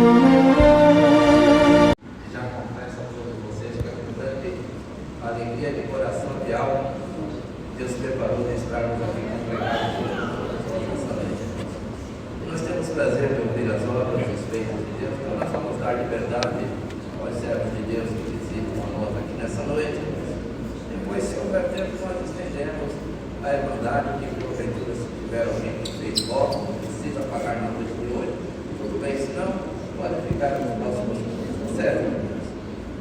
Já confesso a todos vocês que é com grande alegria de coração e de alma Deus preparou de estarmos aqui congregados hoje nessa noite. E nós temos prazer de ouvir as obras e os feitos de Deus, então nós vamos dar liberdade aos servos de Deus que visitam a nós aqui nessa noite. Depois, se houver tempo, nós estendemos a irmandade que porventura se tiver alguém que fez voto, não precisa pagar na noite de hoje, tudo bem, se não, pode ficar nos próximos servos.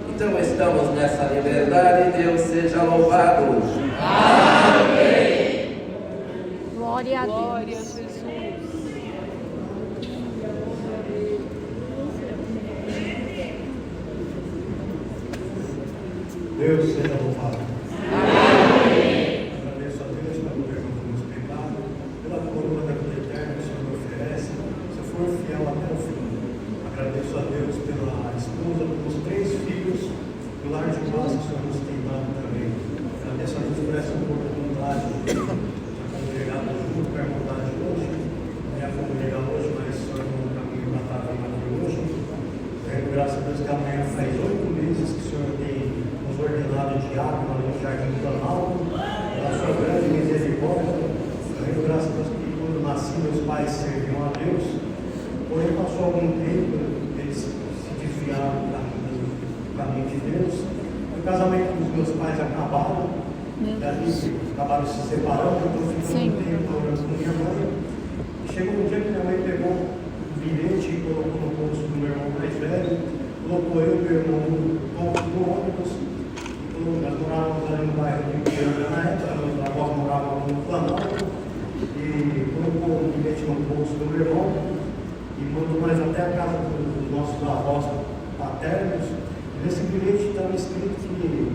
Então estamos nessa liberdade, Deus seja louvado. Amém. Glória a Deus. Glória a Jesus. Deus seja louvado. Amém. Agradeço a Deus pelo perdão que nos pecado, pela coroa da vida eterna que o Senhor me oferece, se eu for fiel até o fim. Agradeço a Deus pela esposa, pelos 3 filhos, pelo lar de paz que o Senhor nos tem dado também. Agradeço a Deus por essa oportunidade de congregar junto com a irmandade hoje. Não ia congregar hoje, mas o Senhor no caminho para estar vindo aqui hoje. Graças a Deus que amanhã faz 8 meses que o Senhor tem nos ordenado diácono ali no Jardim do Planalto, da sua grande misericórdia. Graças a Deus que quando nasci meus pais serviam a Deus, porém passou algum tempo, eles se desviaram do caminho de Deus. O casamento dos meus pais acabaram, dali acabaram se separando, eu estou ficando um tempo orando com minha mãe. E chegou um dia que minha mãe pegou um bilhete e colocou no bolso do meu irmão mais velho, colocou eu e meu irmão no ônibus. Nós morávamos ali no bairro de Piranha na época, meus avós moravam no Planalto, e colocou um bilhete no bolso do meu irmão e mandou nós até a casa dos nossos avós paternos. E nesse bilhete estava escrito que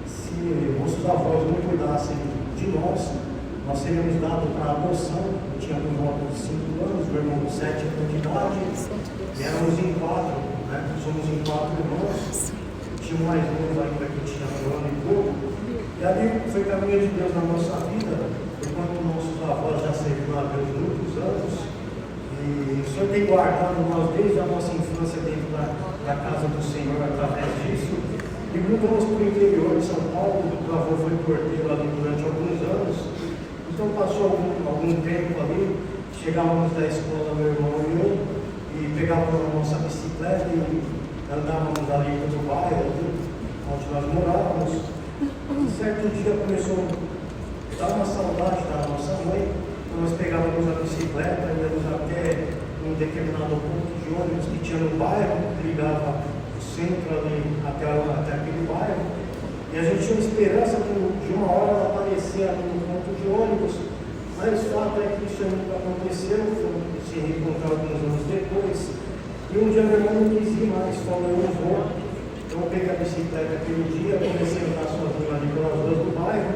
se nossos avós não cuidassem de nós seríamos dados para adoção. Eu tinha por volta de 5 anos, meu irmão de 7 anos de idade, e éramos em 4, né? Somos em 4 irmãos. Tinha um mais novo ainda que tinha 1 ano e pouco. E ali foi o caminho de Deus na nossa vida, enquanto nossos avós já serviram a Deus muitos anos. E o Senhor tem guardado nós desde a nossa infância dentro da casa do Senhor através disso. E mudamos para o interior de São Paulo, o avô foi porteiro ali durante alguns anos. Então passou algum tempo ali, chegávamos da escola, meu irmão e eu, e pegávamos a nossa bicicleta e andávamos ali pelo bairro, onde nós morávamos. E certo dia começou a dar uma saudade da nossa mãe, então nós pegávamos a bicicleta e íamos até um determinado ponto de ônibus que tinha no bairro, que ligava o centro ali até aquele bairro. E a gente tinha esperança de uma hora ela aparecer ali no ponto de ônibus, mas o fato é que isso nunca aconteceu, foi se reencontrar alguns anos depois. E um dia meu irmão não quis ir mais, falou, eu não vou. Então eu peguei a bicicleta aquele dia, comecei a andar sozinho ali pelas ruas do bairro,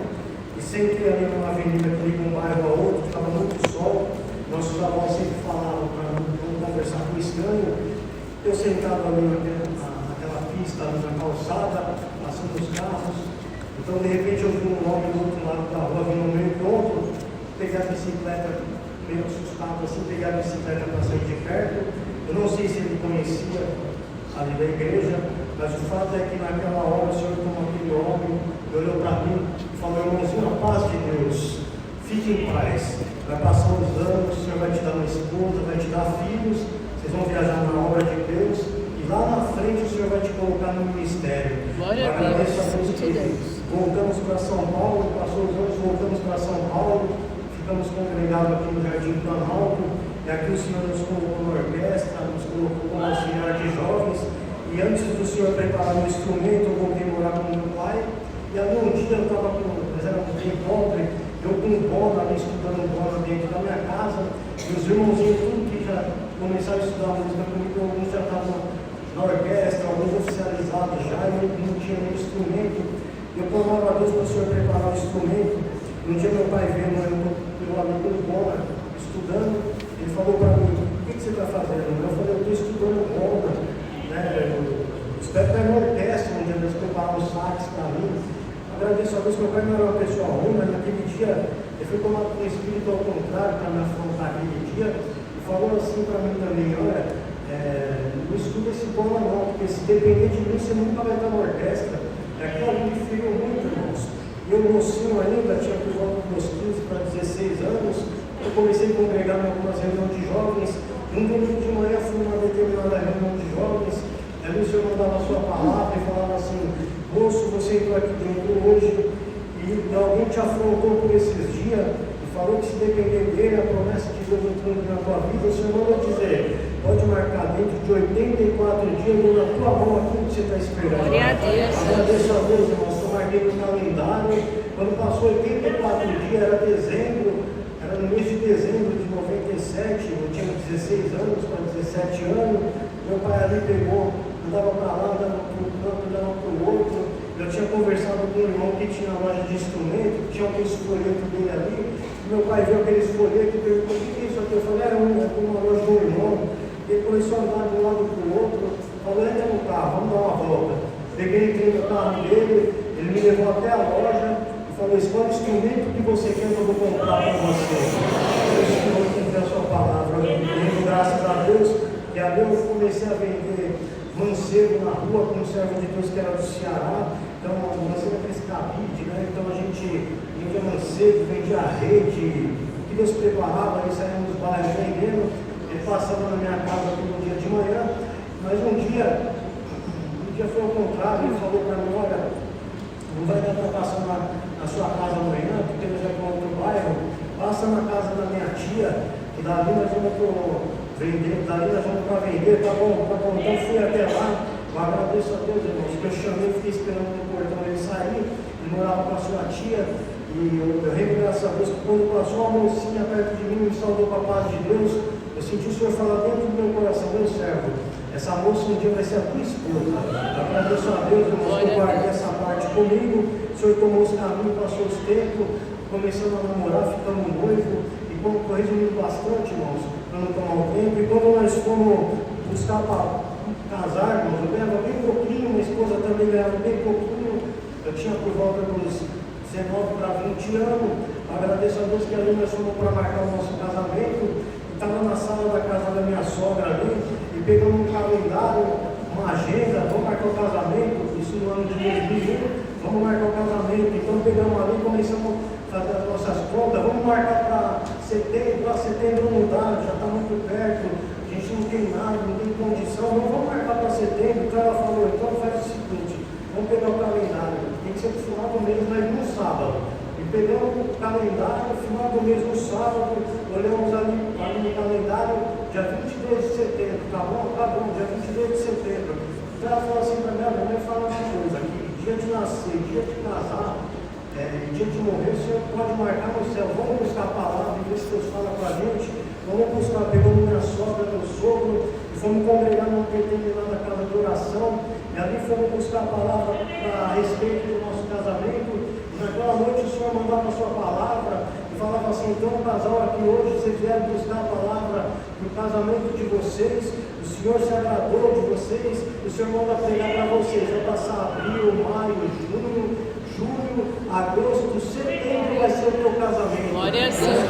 e sempre ali numa avenida que liga um bairro a outro, estava muito sol. Nossos avós sempre falavam para não conversar com o estranho. Eu sentado ali naquela pista, ali na calçada, passando os carros. Então de repente eu vi um homem do outro lado da rua, vindo no meu encontro, peguei a bicicleta, meio assustado assim, peguei a bicicleta para sair de perto. Eu não sei se ele conhecia ali da igreja, mas o fato é que naquela hora o Senhor tomou aquele homem, olhou para mim e falou, irmãozinho, a paz de Deus, fique em paz, vai passar os anos, o Senhor vai te dar uma esposa, vai te dar filhos, vocês vão viajar na obra de Deus, e lá na frente o Senhor vai te colocar no ministério. Glória a Agradeço a Deus que Deus. voltamos para São Paulo, passou os anos, voltamos para São Paulo, ficamos congregados aqui no Jardim do Planalto, e aqui o Senhor nos colocou na orquestra, nos colocou como auxiliar de jovens, e antes do Senhor preparar o instrumento, eu voltei a morar com meu pai, e ali um dia eu estava nós éramos bem pobres, eu com bola ali, estudando bola dentro da minha casa, e os irmãozinhos, tudo que já começaram a estudar música comigo, alguns já estavam na orquestra, alguns oficializados já, e eu não tinha nem instrumento. Eu clamava a Deus para o Senhor preparar o instrumento. Um dia meu pai veio, meu amigo do bola, estudando, ele falou para mim, o que você está fazendo? Eu falei, eu estou estudando bola, né? Eu espero estar na orquestra, um dia Deus preparar os sax para mim. Agradeço a Deus, meu pai não era uma pessoa ruim, mas naquele dia ele foi tomado com o espírito ao contrário para me afrontar aquele dia, e falou assim para mim também, olha, não estuda esse bola não, porque se depender de mim, você nunca vai estar na orquestra. Aquilo ali me feriu muito, irmãos. Eu, mocinho ainda, tinha por volta dos meus 15 para 16 anos, eu comecei a congregar em algumas reuniões de jovens. Um domingo de manhã fui numa determinada reunião de jovens, ali o Senhor mandava a sua palavra e falava assim: moço, você entrou aqui dentro hoje e alguém te afrontou por esses dias e falou que se depender dele, a promessa de Deus entrando na tua vida, o Senhor mandou dizer: pode marcar dentro de 84 dias na tua mão aquilo que você está esperando. Glória a Deus. Agradeço a Deus, irmãos, eu marquei no calendário. Quando passou 84 dias, era dezembro, era no mês de dezembro de 97, eu tinha 16 anos para 17 anos. Meu pai ali pegou, andava para lá, andava para um canto, andava para o outro. Eu tinha conversado com um irmão que tinha loja de instrumento, tinha aquele esfolheto dele ali. Meu pai viu aquele esfolheto e perguntou: o que é isso aqui? Eu falei: era uma loja do irmão. Ele começou a andar de um lado para o outro, falou: entra no carro, vamos dar uma volta. Peguei, entrei no carro dele, ele me levou até a loja e falou: escolhe o instrumento que você quer que eu vou comprar para você. Eu escolhi que a sua palavra. Eu, graças a Deus, e a Deus eu comecei a vender mancebo na rua com um servo de Deus que era do Ceará. Então, mancebo é aquele cabide, né? Então a gente vendia mancebo, vendia rede, o que Deus preparava, aí saímos dos bairros vendendo. Ele passava na minha casa todo dia de manhã, mas um dia foi ao contrário. Ele falou para mim: olha, não vai dar para passar na sua casa amanhã, porque nós vamos para outro bairro, passa na casa da minha tia, que dali nós vamos vender, dali nós vamos para vender, tá bom. Então fui até lá. Eu agradeço a Deus, irmãos, que eu chamei, fiquei esperando no portão ele sair. Ele morava com a sua tia, e eu rendo graças a Deus que quando passou uma mocinha perto de mim, me saudou com a paz de Deus. Eu senti o Senhor falar dentro do meu coração: meu servo, essa moça um dia vai ser a tua esposa. Eu agradeço a Deus, irmãos, que eu guardei essa parte comigo. O Senhor tomou os caminhos, passou os tempos, começamos a namorar, ficamos noivos, e resumindo bastante, irmãos, para não tomar o tempo. E quando nós fomos buscar para casar, irmãos, eu ganhava bem pouquinho, minha esposa também ganhava bem pouquinho. Eu tinha por volta dos 19 para 20 anos. Agradeço a Deus que ali nós fomos para marcar o nosso casamento. Estava na sala da casa da minha sogra ali, e pegamos um calendário, uma agenda: vamos marcar o casamento, isso no ano de 2001, vamos marcar o casamento. Então pegamos ali e começamos a fazer as nossas contas: vamos marcar para setembro não dá, já está muito perto, a gente não tem nada, não tem condição, não, vamos marcar para setembro. Então ela falou: então faz o seguinte, vamos pegar o calendário, tem que ser no final do mês, mas no sábado. E pegamos o calendário, final do mês no sábado, olhamos ali no calendário, dia 22 de setembro, tá bom? Tá bom, dia 22 de setembro. Então ela falou assim para minha mãe: fala uma coisa, que dia de nascer, dia de casar, dia de morrer, o Senhor pode marcar no céu. Vamos buscar a palavra e ver se Deus fala para a gente. Vamos buscar. Pegamos minha sogra, meu sogro, e fomos congregar numa determinada casa de oração, e ali fomos buscar a palavra a respeito do nosso casamento. Naquela noite o Senhor mandava a sua palavra e falava assim: então, casal aqui hoje, vocês vieram buscar a palavra para o casamento de vocês, o Senhor se agradou de vocês, o Senhor manda pregar para vocês. Vai passar abril, maio, junho, julho, agosto, setembro vai ser o teu casamento. Glória a Deus.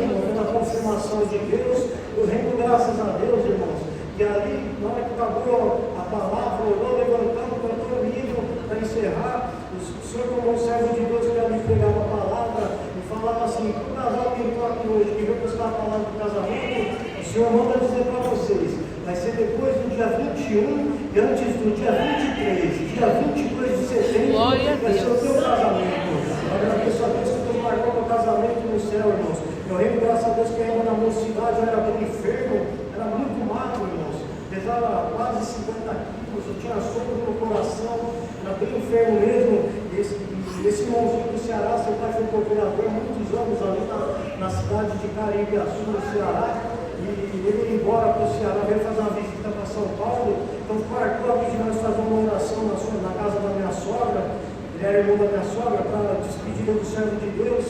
Pela confirmação de Deus, eu rendo graças a Deus, irmãos. E ali, na hora que acabou a palavra, orou, levantando, cantou o hino para encerrar. O Senhor, como um servo de Deus que ali pregava a palavra e falava assim: o casal que entrou aqui hoje, que veio buscar a palavra do casamento, o Senhor manda dizer para vocês: vai ser depois do dia 21 e antes do dia 23, dia 22 de setembro, vai ser o teu casamento. Eu agradeço a Deus que Deus marcou meu casamento no céu, irmãos. Eu rendo graças a Deus que ainda na mocidade eu era bem enfermo, era muito magro, irmãos. Pesava quase 50 quilos, eu tinha sono no coração, era bem enfermo mesmo. Esse irmãozinho do Ceará, seu pai foi procurador muitos anos ali na cidade de Caribiaçu, no Ceará, e ele ia embora para o Ceará, veio fazer uma visita para São Paulo. Então marcou a de nós fazer uma oração na casa da minha sogra. Ele era irmão da minha sogra, para a despedida do servo de Deus.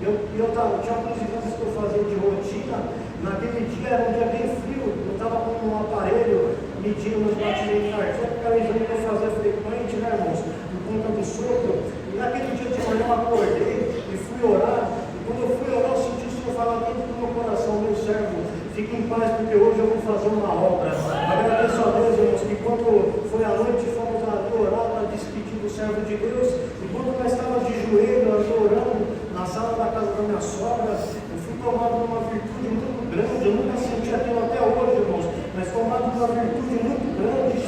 Eu tinha alguns exames que eu fazia de rotina. Naquele dia era um dia bem frio, eu estava com um aparelho medindo meus batimentos cardíacos, era um exame que eu fazia frequente, né, irmãos, por conta do sopro. E naquele dia de manhã eu acordei e fui orar. E quando eu fui orar, eu senti o Senhor falar dentro do meu coração: meu servo, fique em paz, porque porque hoje eu vou fazer uma obra. Agradeço a Deus, irmãos, que quando foi a noite, fomos ali orar para despedir do servo de Deus, e quando nós estávamos de joelho, ali orando, na sala da casa da minha sogra, eu fui tomado de uma virtude muito grande, eu nunca senti aquilo até hoje, irmãos, mas tomado de uma virtude muito grande,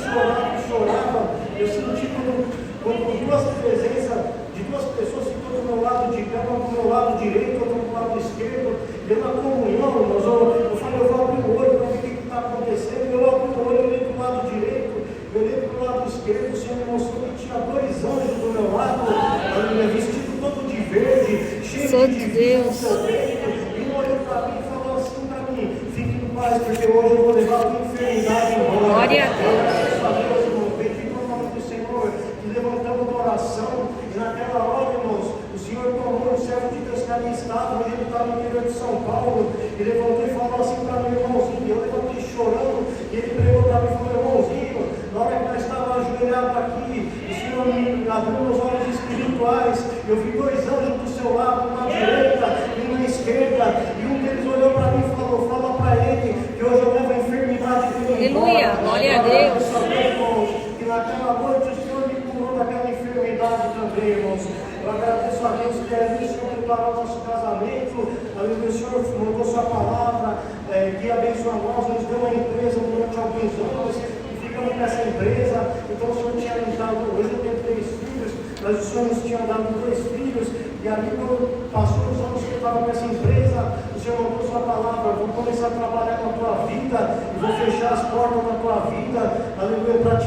chorava, eu senti quando duas presenças de duas pessoas ficam do meu lado de cá, uma do meu lado direito, outra do lado esquerdo, deu uma comunhão, irmãos, eu falei, eu vou abrir o olho para ver o que está acontecendo, eu abri o olho, eu olhei para o lado direito, eu olhei para o lado esquerdo, o Senhor me mostrou que tinha dois anjos do meu lado, vestido todo de verde, cheio de vida no seu peito, e um olhou para mim e falou assim para mim, fique em paz, porque hoje eu vou levar a tua enfermidade embora. Glória a Deus. Bendito o nome do Senhor, que levantamos uma oração, e naquela hora, irmãos, o Senhor tomou o servo de Deus que ali estava, onde ele estava no interior de São Paulo, e levantou e falou assim para mim, irmãozinho, eu levantei chorando, e ele pregou para mim e falou, irmãozinho, na hora que nós estávamos ajoelhados aqui, o Senhor me abriu meus olhos espirituais, eu vi dois anjos do seu lado, uma à direita e uma à esquerda, e um deles olhou para mim e falou, fala para ele, que hoje eu levo a enfermidade dele embora. Aleluia, glória a Deus. E naquela noite o Senhor me curou daquela enfermidade também, irmãos. Eu agradeço a Deus que ali o Senhor preparou o nosso casamento, ali o Senhor mandou sua palavra, que abençoa nós, nos deu uma empresa durante alguns anos, e ficamos nessa empresa. Então o Senhor tinha nos dado, hoje eu tenho 3 filhos, mas o Senhor nos tinha dado 2 filhos, e ali quando passou os anos que eu estava nessa empresa, o Senhor mandou sua palavra, vou começar a trabalhar na tua vida, e vou fechar as portas na tua vida, aleluia, para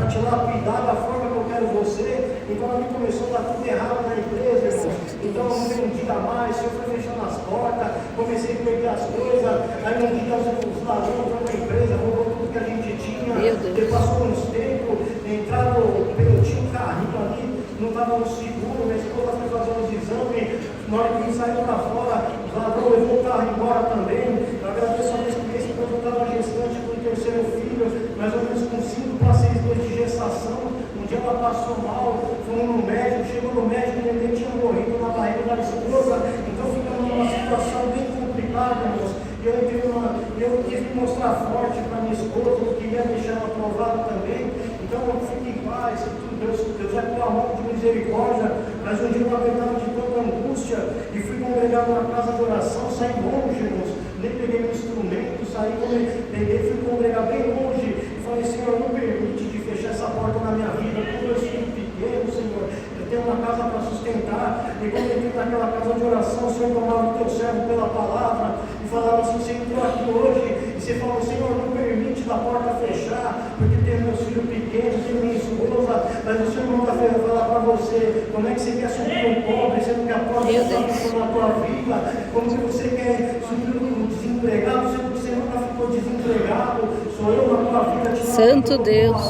te lapidar da forma que eu quero você. Então ali começou a dar tudo errado na empresa, irmãos. Então eu não vendia mais, o Senhor foi fechando as portas, comecei a perder as coisas, aí um dia os ladrões foram na empresa, roubou tudo que a gente tinha, depois passou uns tempos, entraram, eu tinha um carrinho ali, não estava no seguro, minha esposa foi fazer uns exames, na hora que a gente saiu para fora, os ladrões levou o carro embora também. Eu agradeço a Deus que esse quando eu estava gestante do 3º filho, mais ou menos com 5 para 6 meses de gestação, um dia ela passou mal, fomos no médico, chegou no médico, o neném tinha morrido na barriga da esposa, então ficamos numa situação bem complicada, irmãos. Eu tive que mostrar forte para minha esposa, eu queria deixar ela aprovada também, então eu fiquei em paz, Deus vai com a mão de misericórdia, mas um dia eu aguentava de tanta angústia e fui congregar numa casa de oração, saí longe, irmãos, nem peguei meu instrumento, fui congregar bem longe e falei, Senhor, não permite de fechar essa porta na minha vida, com meus filhos pequenos, Senhor, eu tenho uma casa para sustentar. E quando eu entrei naquela casa de oração, o Senhor tomava o teu servo pela palavra e falava assim, você entrou aqui hoje e você falou, Senhor, não permite da porta fechar, porque tem meus filhos pequenos, tem minha esposa, mas o Senhor não vai falar para você como é que você quer suprir um pobre, sendo que a porta está na tua vida, como que você quer suprir um desempregado, sendo que você nunca ficou desempregado, sou eu na tua vida. Santo Deus.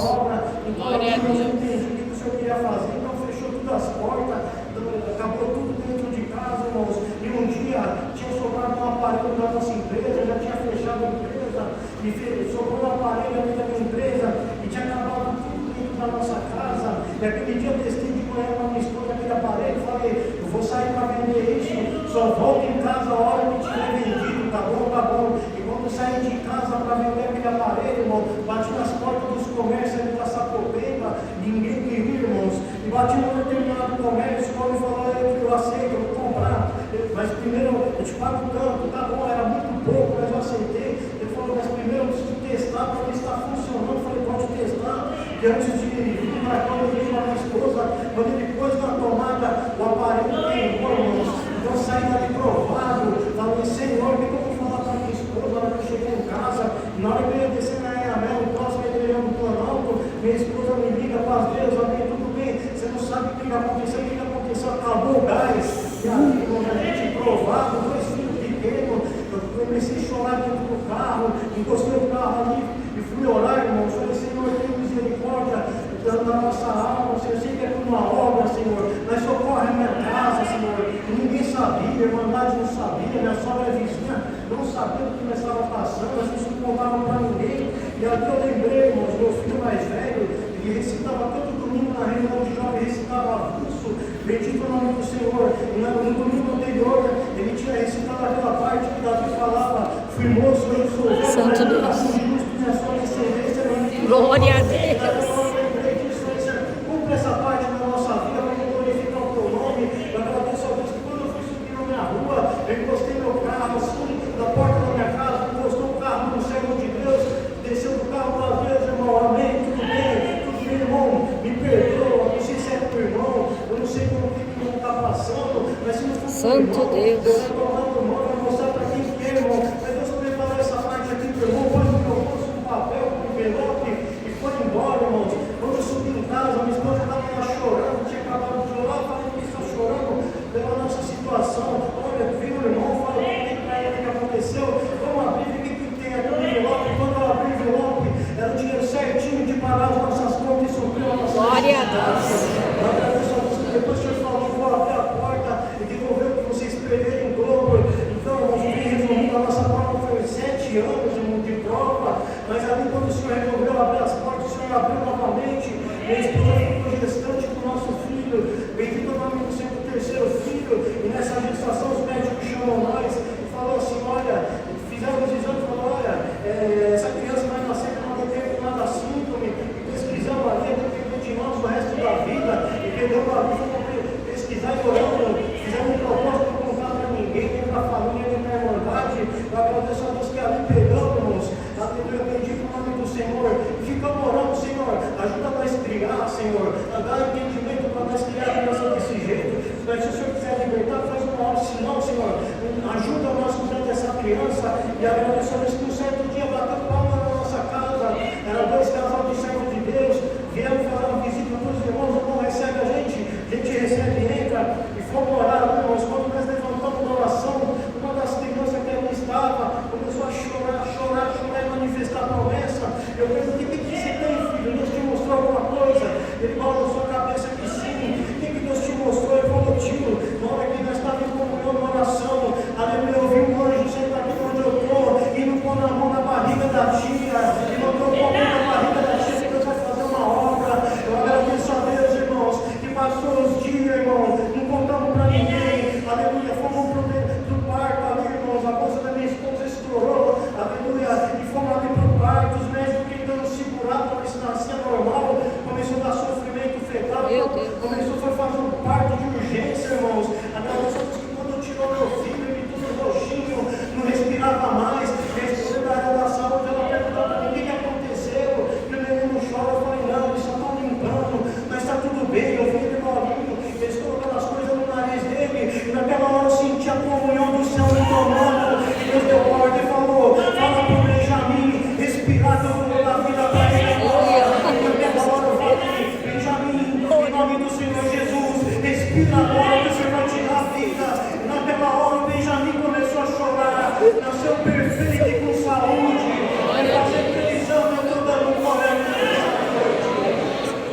Glória a Deus. Eu entendi o que o Senhor queria fazer, então fechou todas as portas, acabou tudo dentro de casa, irmãos. E um dia tinha sobrado um aparelho da nossa empresa, já tinha fechado a empresa, e sobrou um aparelho ali da minha empresa, e tinha acabado tudo dentro da nossa casa. E aquele dia eu testei de manhã para minha esposa aquele aparelho, falei, eu vou sair para vender isso, só volto em casa a hora que tiver vendido, tá bom, tá bom. E quando eu saí de casa para vender aquele aparelho, irmão, bati nas portas dos comércios ali da Sapopemba, ninguém queria, irmãos. E bati no determinado comércio, o homem falou, eu aceito, eu vou comprar, mas primeiro eu te pago tanto, tá bom, era muito pouco, mas eu aceitei. Ele falou, mas primeiro eu preciso testar para ver se está funcionando. Eu falei, pode testar, que antes de vir para cá, eu liguei para minha esposa, quando ele pôs na tomada, o aparelho queimou, irmãos. Então eu saí dali provado, falei, Senhor, o que eu vou falar para minha esposa na hora que eu cheguei em casa? Na hora que eu ia descer na Anhanguera, no próximo igreja do Planalto, minha esposa me liga, paz Deus, amém, tudo bem, você não sabe o que aconteceu, acabou o gás, e ali, quando a gente provado, 2 filhos pequenos, eu comecei a chorar dentro do carro, encostei o carro ali e fui orar, irmãos, falei, Senhor, tem misericórdia da nossa alma, Senhor, eu sei que é por uma obra, Senhor, mas socorre a minha casa, Senhor, e ninguém sabia, a Irmandade não sabia, minha sogra vizinha não sabia do que nós estava passando, a gente não contava para ninguém, e ali eu lembrei, irmãos, meu filho mais velho, ele recitava todo domingo na reunião de jovens, recitava avulso, bendito o nome do Senhor. E no domingo anterior, ele tinha recitado aquela parte que Davi falava, Fui moço, hoje sou velho, Santo mas Deus. justo minha sua descendência não. Glória a Deus. Cumpre essa parte da nossa vida, vamos glorificar o teu nome. Eu agradeço a Deus que quando eu fui subir na minha rua, eu encostei meu carro assim, na porta da minha casa, encostou o carro no servo de Deus, desceu do carro duas vezes, irmão, amém, tudo bem, irmão, me perdoa, não sei se é teu irmão, eu não sei como que o irmão está passando, mas se não for Santo irmão, Deus. Deus vai tomar o irmão, vai mostrar para quem que é, irmão, mas Deus preparou essa parte aqui para o irmão, pôs no meu bolso um papel, um envelope e foi embora, irmãos. Quando eu subi em casa, minha esposa estava lá chorando, tinha acabado de chorar, eu falei que está chorando pela nossa situação. Olha, viu o irmão, fala para ele o que aconteceu, vamos abrir, o que tem aqui no envelope. Quando eu abri o envelope, era o dinheiro certinho de pagar as nossas contas e supriu a nossa Glória a Deus. Eu agradeço a Deus que depois o Senhor falou, vou abrir a porta e devolver o que vocês perderam em dobro. Então, nós bem resumindo, a nossa prova foi 7 anos de prova, mas ali quando o Senhor resolveu abrir as portas, o Senhor abriu novamente. Minha esposa ficou gestante com o nosso filho, bendito o nome do Senhor, do terceiro filho, e nessa gestação os médicos chamam nós e falaram assim, olha, fizeram os exames e falaram, olha, essa criança vai nascer com uma determinada síndrome, e pesquisamos ali, dependendo de nós o resto da vida, e pegamos a vida para pesquisar e orando, fizemos um propósito para contar para ninguém, nem para a família, nem para a irmandade. Eu agradeço a Deus que ali pegamos, aleluia, bendito o nome do Senhor, e ficamos orando, Senhor, ajuda nós a criar, Senhor, a dar entendimento para nós criar a criança desse jeito. Mas se o Senhor quiser libertar, faz uma hora, senão, Senhor, ajuda nós cuidando dessa criança. E agradeço a Deus que um certo dia bateu palma na nossa casa, era 2 casal de servos de Deus, viemos fazer uma visita para os irmãos, não recebe a gente recebe e entra, e fomos orar, irmãos. Quando nós levantamos a oração, uma das crianças que ali estava começou a chorar e manifestar a promessa. Eu perguntei, o que você tem, filho? Deus te mostrou alguma coisa? Ele balançou a cabeça que sim. O que Deus te mostrou? Ele falou, tio, na hora que nós estávamos em comunhão na oração, aleluia, eu vi um anjo sentar aqui onde eu estou, e não pôr na mão na barriga da tia, e não pôr a mão na barriga da tia, que Deus vai fazer uma obra. Eu agradeço a Deus, irmãos, que passou os dias, irmãos, não contamos para ninguém, aleluia, fomos pro parto ali, irmãos, a bolsa da minha esposa estourou, aleluia, e fomos ali pro parto, os médicos tentando segurar para ver se nascia normal, começou a dar sofrimento fetal, começou a fazer um parto de urgência, irmãos. Agradeço a Deus que quando tirou meu filho, ele tudo roxinho, não respirava mais, respirou da área da saúde, ela perguntou para mim, o que aconteceu? E o menino chora, eu falei, não, eles só estão limpando, mas está tudo bem, eu vi ele novinho, eles colocando as coisas no nariz dele, e naquela hora eu senti a comunhão do céu me tomando, e Deus deu ordem e falou, fala para o Benjamin, respirar, eu vou dar vida para ele agora. E naquela hora eu falei, Benjamin, em nome do Senhor Jesus, respira agora que o Senhor vai tirar a vida. E naquela hora o Benjamin começou a chorar, nasceu perfeito e com saúde, vai fazer previsão, eu estou dando glória a Deus.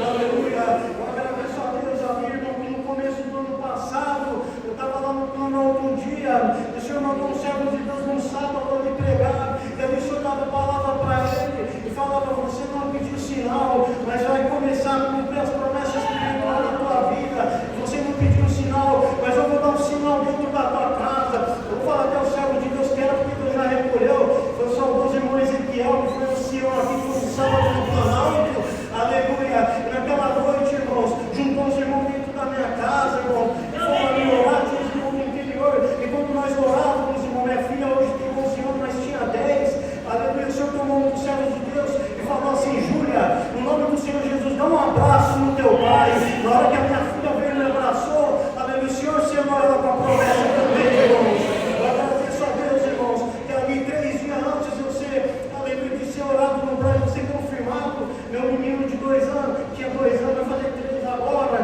Aleluia, eu agradeço a Deus, irmão, que no começo do ano passado, eu estava lá no plano outro dia, o Senhor mandou um servo de Deus no sábado de pregar, e ali o Senhor dava palavra para ele, e falava, você não pediu sinal, mas vai começar a cumprir as promessas espirituais na tua vida, você não pediu sinal, mas eu vou dar um sinal dentro da tua casa, eu vou falar até o servo de Deus que era porque Deus já recolheu, foi o saudoso irmão Ezequiel, que foi o senhor aqui, foi um sábado no Planalto, aleluia, e naquela noite, irmãos, juntou os irmãos dentro da minha casa, irmão, e fomos ali orar, tinha os irmãos do interior, e quando nós orávamos, irmão, minha filha hoje tem 11 anos, mas tinha 10, aleluia, o Senhor tomou um dos servos de Deus e falou assim, Júlia, no nome do Senhor Jesus, dá um abraço no teu pai. Na hora que a minha filha veio e me abraçou, aleluia, o Senhor selou ela com a promessa também, irmãos. Eu agradeço a Deus, irmãos, que ali 3 dias antes eu ser, aleluia, de ser orado no Brasil, ser confirmado, meu menino de 2 anos, tinha 2 anos, vai fazer 3 agora,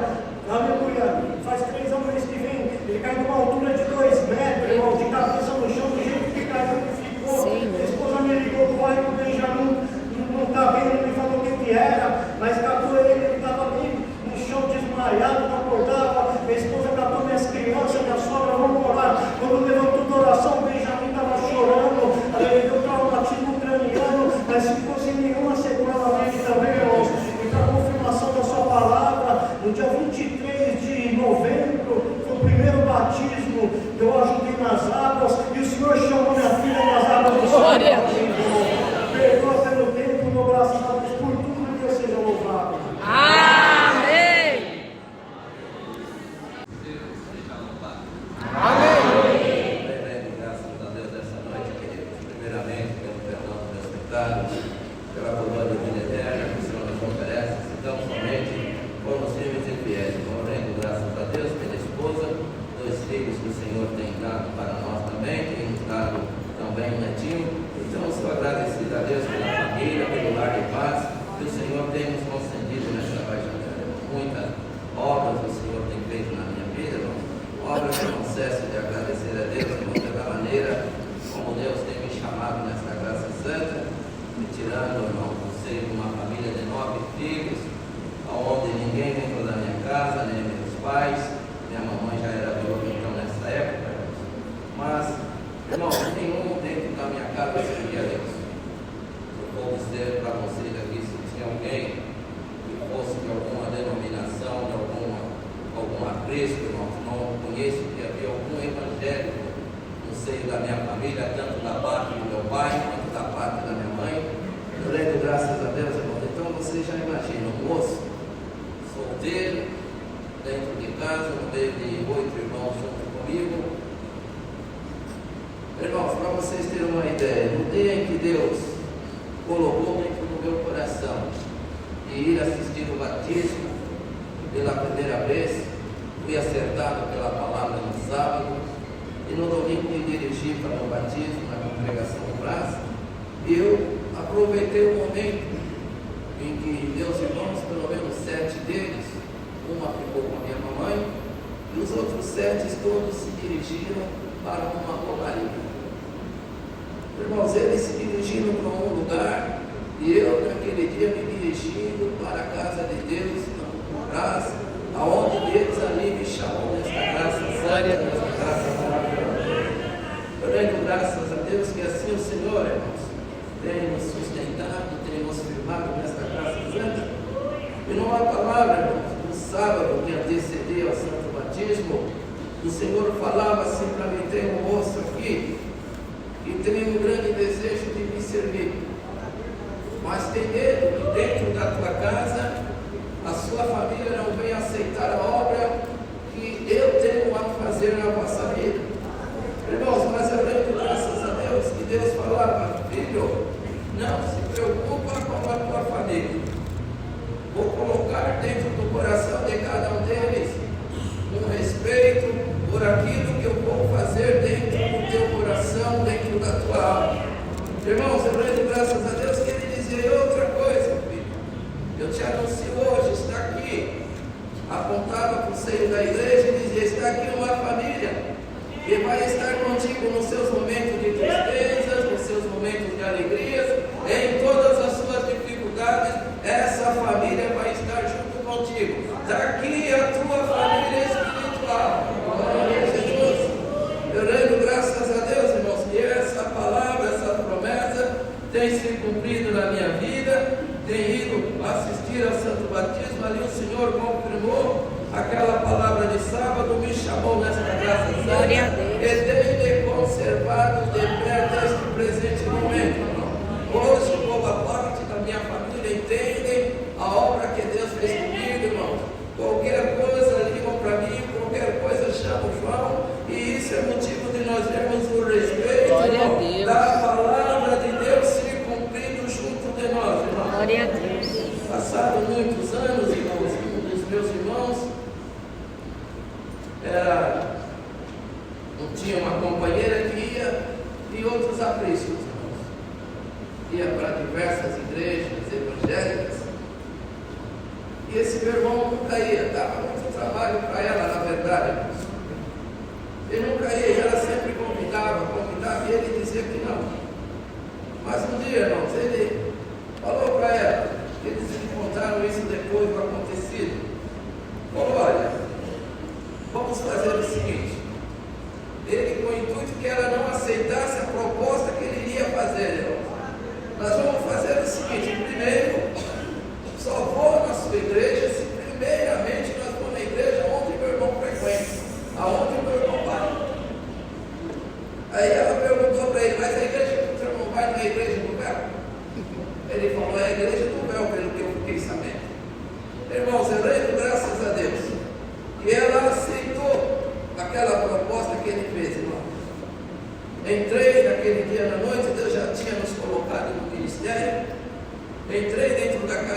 aleluia, faz 3 anos mês que vem, ele cai de uma altura de 2 metros, irmão, de cabeça no chão, do jeito que caiu, ele ficou. A esposa me ligou, o pai do Benjamin não está bem, ele me falou o que era, mas catou ele estava bem no chão desmaiado. dados pela coroa de vida eterna que o Senhor nos oferece, se tão somente formos firmes e fiéis, rendo graças a Deus pela esposa, 2 filhos que o Senhor tem dado para nós também, tem nos dado também um netinho. Então, sou agradecido a Deus pela família, pelo lar de paz que o Senhor tem nos concedido nesta trajetória. Muitas obras o Senhor tem feito na minha vida, irmão. Obras que eu não cesso de agradecer a Deus, irmão, pela maneira como Deus tem me chamado nesta graça santa, me tirando, irmão, do seio de uma família de 9 filhos, onde ninguém dentro da minha casa, nem meus pais. Minha mamãe já era viúva então nessa época, mas, irmão, nenhum dentro da minha casa servia a Deus. Eu vou dizer para vocês aqui, se tinha alguém que fosse de alguma denominação, de algum apreço, irmão, não conheço que havia algum evangélico no seio da minha família, tanto da parte do meu pai, quanto da parte da minha mãe. Eu rendo graças a Deus, irmão. Então vocês já imaginam, um moço, solteiro, dentro de casa, no meio de 8 irmãos junto comigo. Irmãos, para vocês terem uma ideia, no dia em que Deus colocou dentro do meu coração de ir assistir o batismo pela primeira vez, fui acertado pela palavra no sábado, e no domingo me dirigi para o batismo na congregação do Braço, e eu aproveitei o momento em que meus irmãos, pelo menos 7 deles, uma ficou com a minha mamãe, e os outros 7 todos se dirigiram para uma romaria. Irmãos, eles se dirigiram para um lugar, e eu naquele dia me dirigindo para a casa de Deus, na graça, aonde Deus ali me chamou nesta graça santa, nesta graça maravilhosa. Eu rendo graças a Deus que assim o Senhor, irmãos, tem nos sustentado, tem nos firmado nesta graça santa. E numa palavra, irmãos, no sábado que antecedia ao santo batismo, o Senhor falava assim para mim: tem um moço aqui que tem um grande desejo de me servir, mas tem medo que dentro da tua casa a sua família não venha aceitar a obra que eu tenho a fazer na vossa vida. Irmãos, mas eu rendo graças a Deus que Deus falava: filho, não se preocupa com a tua família. Vou colocar dentro do coração de cada um deles um respeito por aquilo que eu vou fazer dentro do teu coração, dentro da tua alma. Irmãos, eu rendo graças a Deus que ele dizia outra coisa, filho. Eu te anuncio hoje, está aqui. Apontava para o seio da igreja e dizia: está aqui uma família que vai estar contigo nos seus momentos de tristezas, nos seus momentos de alegrias, em todas as suas dificuldades. Essa família vai estar junto contigo. Está aqui a tua família espiritual. Glória a Jesus. Eu rendo graças a Deus, irmãos, que essa palavra, essa promessa tem se cumprido na minha vida. Tenho ido assistir ao santo batismo, ali o Senhor confirmou aquela palavra de sábado, me chamou nesta graça santa, e tem me conservado de perto este presente momento, irmão. Hoje, boa parte da minha família entende a obra que Deus fez comigo, irmão. Qualquer coisa ligam para mim, qualquer coisa chamam o João, e isso é motivo de nós termos o respeito, irmão, da palavra de Deus se cumprindo junto de nós, irmão. Glória a Deus. Passado muitos anos, irmãos, um dos meus irmãos tinha uma companheira que ia e outros apriscos, irmãos. Ia para diversas igrejas evangélicas. E esse meu irmão nunca ia, dava muito trabalho para ela, na verdade, irmãos. Ele nunca ia, e ela sempre convidava, e ele dizia que não. Mas um dia, irmãos, ele falou para ela, eles encontraram isso depois do acontecido. Falou: olha, vamos fazer o seguinte. Ele, com o intuito que ela não aceitasse a proposta que ele iria fazer, irmãos. Nós vamos fazer o seguinte: primeiro, só vou na sua igreja se primeiramente nós vamos na igreja onde meu irmão frequenta, aonde meu irmão vai. Aí ela perguntou para ele: mas a igreja que o senhor não vai, não é a igreja do véu? Ele falou: é a igreja do véu, pelo que eu fiquei sabendo. Irmãos, eu rendo graças a Deus que ela aceitou aquela proposta que ele fez, irmão. Entrei naquele dia na noite, Deus já tinha nos colocado no ministério.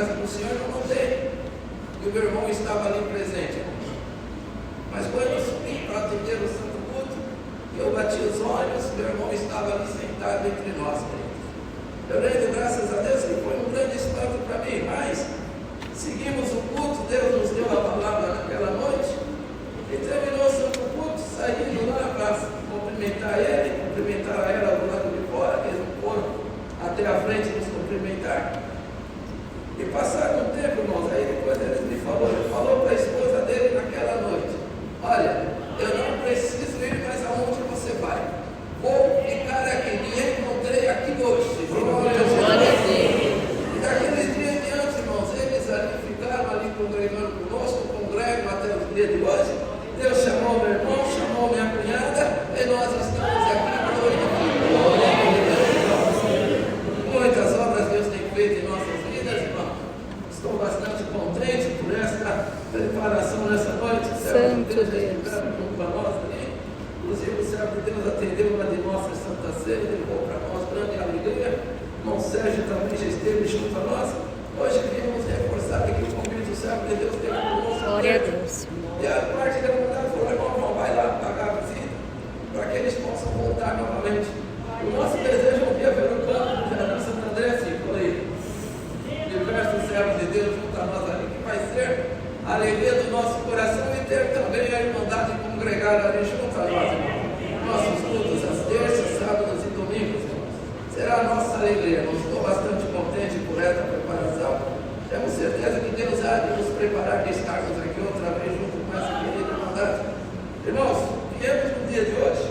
casa do Senhor, eu não tenho. E o meu irmão estava ali presente. Mas quando eu subi para atender o Santo Culto, eu bati os olhos, meu irmão estava ali sentado entre nós. Eu rendo graças a Deus que foi um grande espanto para mim, mas seguimos o culto, Deus nos deu a palavra naquela noite, e terminou o Santo Culto, saindo lá para cumprimentar ele, cumprimentar ela do lado de fora, eles não foram até a frente nos cumprimentar. E passado um tempo, irmãos, aí depois ele falou para a esposa dele naquela noite: olha, eu não preciso ir mais aonde você vai, vou ficar aqui, me encontrei aqui hoje. Glória a Deus. E daqueles dias em diante, irmãos, eles ali ficaram ali congregando conosco, congregam até os dias de hoje. Deus chamou meu irmão, chamou minha cunhada, e nós estamos aqui hoje. Muitas obras Deus tem feito em nossas vidas, irmão. Estou bastante contente por esta preparação nessa noite. O servo de Deus estiveram junto a nós ali. Inclusive o servo de Deus atendeu uma de nossas Santa Ceia, levou para nós grande alegria. O irmão Sérgio também já esteve junto a nós. Hoje queríamos reforçar aqui o convite do servo de Deus teve conosco. Glória a Deus. E a parte da comunidade falou: irmão, vai lá pagar a visita, para que eles possam voltar novamente. O nosso desejo é um dia ver o campo do Jardim Santo André, assim, falei, diversos servos de Deus junto a nós ali, que vai ser a alegria do nosso coração e ter também a irmandade congregada ali junto a nós, irmãos. Nossos cultos às terças, sábados e domingos, irmãos. Será a nossa alegria. Eu estou bastante contente por essa preparação. Temos certeza que Deus há de nos preparar de estarmos aqui outra vez junto com essa querida irmandade. Irmãos, viemos no dia de hoje,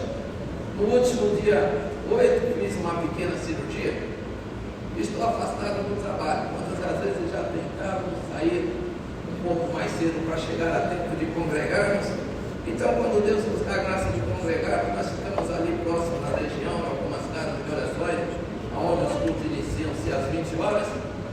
no último dia 8, fiz uma pequena cirurgia. Estou afastado do trabalho. Quantas vezes já tentávamos sair um pouco mais cedo para chegar a tempo de congregarmos. Então, quando Deus nos dá a graça de congregar, nós ficamos ali próximo na região, em algumas casas de orações, onde os cultos iniciam-se às 20 horas.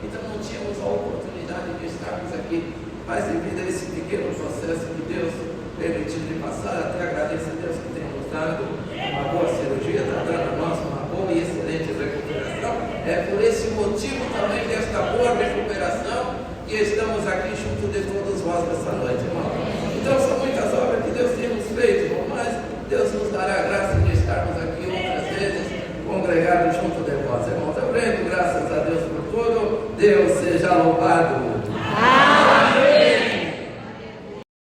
Então, não tínhamos a oportunidade de estarmos aqui. Mas, devido a esse pequeno processo que Deus permitiu de passar, até agradeço a Deus que tem nos dado uma boa cirurgia, está dando a nós uma boa e excelente recuperação. É por esse motivo também desta boa recuperação que estamos aqui junto de todos vós nessa noite, irmão. Então são muitas obras que Deus tem nos feito, irmão, mas Deus nos dará a graça de estarmos aqui outras vezes congregados junto de vós, irmãos. Eu rendo graças a Deus por tudo. Deus seja louvado.